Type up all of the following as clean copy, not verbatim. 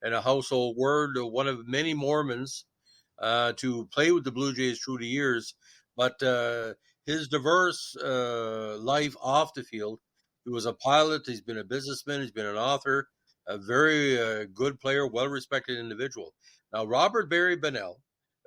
And a household word, one of many Mormons to play with the Blue Jays through the years. But his diverse life off the field, he was a pilot, he's been a businessman, he's been an author, a very good player, well respected individual. Now, Robert Barry Bonnell,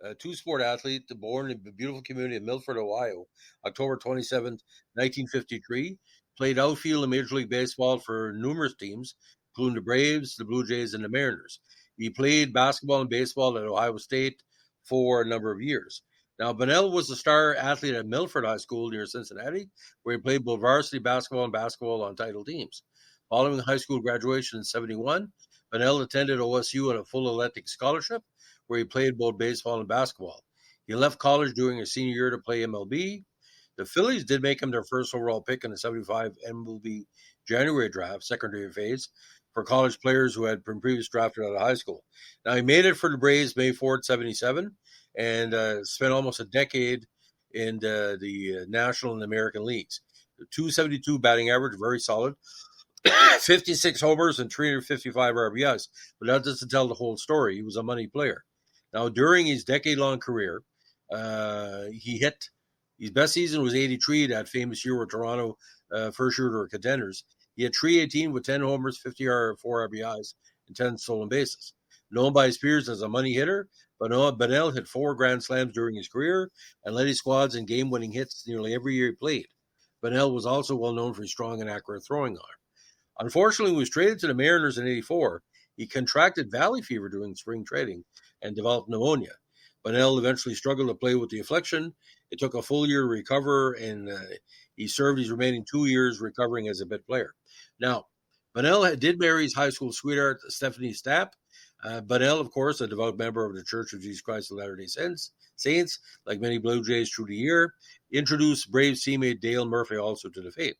a two sport athlete, born in the beautiful community of Milford, Ohio, October 27th, 1953, played outfield in Major League Baseball for numerous teams, including the Braves, the Blue Jays, and the Mariners. He played basketball and baseball at Ohio State for a number of years. Now, Bonnell was a star athlete at Milford High School near Cincinnati, where he played both varsity basketball and basketball on title teams. Following high school graduation in 71, Bonnell attended OSU on a full athletic scholarship, where he played both baseball and basketball. He left college during his senior year to play MLB. The Phillies did make him their first overall pick in the 75 MLB January draft, secondary phase, for college players who had been previously drafted out of high school. Now, he made it for the Braves May 4th, 77, and spent almost a decade in the National and American Leagues. The 272 batting average, very solid. 56 homers and 355 RBIs. But that doesn't tell the whole story. He was a money player. Now, during his decade-long career, he hit his best season was 83, that famous year where Toronto first year were contenders. He had 318 with 10 homers, 4 RBIs, and 10 stolen bases. Known by his peers as a money hitter, Bonnell hit 4 grand slams during his career and led his squads in game-winning hits nearly every year he played. Bonnell was also well known for his strong and accurate throwing arm. Unfortunately, when he was traded to the Mariners in 84, he contracted valley fever during spring trading and developed pneumonia. Bonnell eventually struggled to play with the affliction. It took a full year to recover, and he served his remaining 2 years recovering as a bit player. Now, Bonnell did marry his high school sweetheart, Stephanie Stapp. Bonnell, of course, a devout member of the Church of Jesus Christ of Latter-day Saints, like many Blue Jays through the year, introduced Braves teammate Dale Murphy also to the faith.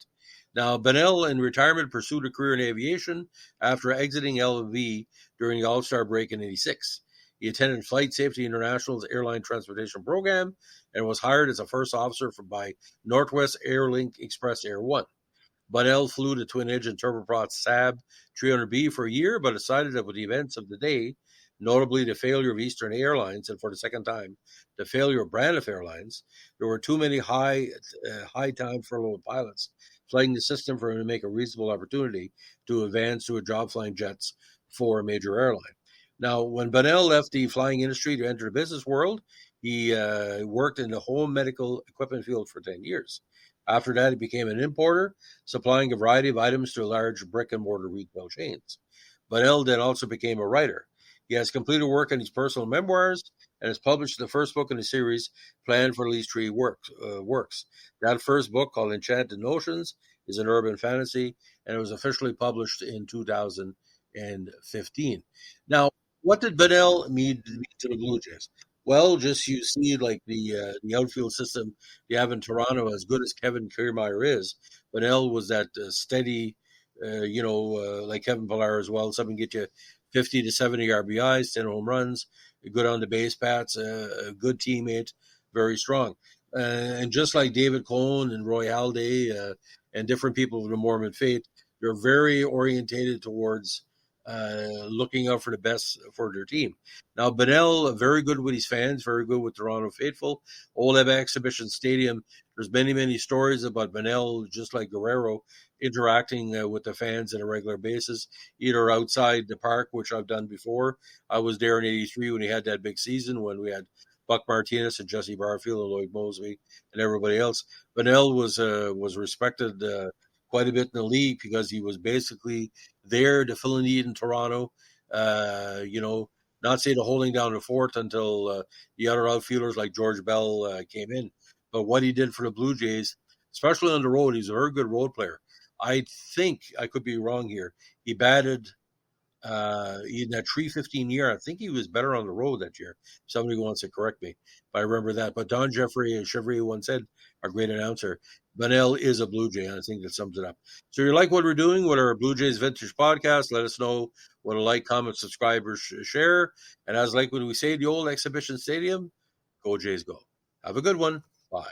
Now, Bonnell, in retirement, pursued a career in aviation after exiting LV during the All-Star break in 86. He attended Flight Safety International's airline transportation program and was hired as a first officer by Northwest Airlink Express Air One. Bonnell flew the twin-engine turboprop Saab 300B for a year, but decided that with the events of the day, notably the failure of Eastern Airlines, and for the second time, the failure of Braniff Airlines, there were too many high-time furloughed pilots flying the system for him to make a reasonable opportunity to advance to a job flying jets for a major airline. Now, when Bonnell left the flying industry to enter the business world, he worked in the home medical equipment field for 10 years. After that, he became an importer, supplying a variety of items to large brick-and-mortar retail chains. Bonnell then also became a writer. He has completed work on his personal memoirs and has published the first book in the series, planned for at least 3 works. That first book, called Enchanted Notions, is an urban fantasy, and it was officially published in 2015. Now, what did Bonnell mean to the Blue Jays? Well, just you see, like the outfield system you have in Toronto, as good as Kevin Kiermaier is, Bonnell was that steady, like Kevin Pillar as well. Something get you 50 to 70 RBIs, 10 home runs, good on the base paths, a good teammate, very strong. And just like David Cohn and Roy Halladay and different people of the Mormon faith, they're very orientated towards looking out for the best for their team. Now, Bonnell, very good with his fans, very good with Toronto faithful. Old Exhibition Stadium, there's many, many stories about Bonnell, just like Guerrero, interacting with the fans on a regular basis, either outside the park, which I've done before. I was there in 83 when he had that big season, when we had Buck Martinez and Jesse Barfield and Lloyd Mosby and everybody else. Bonnell was respected quite a bit in the league because he was basically there to fill a need in Toronto. Not say to holding down the fort until the other outfielders like George Bell came in. But what he did for the Blue Jays, especially on the road, he's a very good road player. I think, I could be wrong here, he batted in that 315 year. I think he was better on the road that year. Somebody wants to correct me if I remember that. But Don Chevrier once said, our great announcer, Bonnell is a Blue Jay, and I think that sums it up. So you like what we're doing with our Blue Jays Vintage podcast, let us know what a like, comment, subscribe, or share. And as like when we say the old Exhibition Stadium, go Jays go. Have a good one. Bye.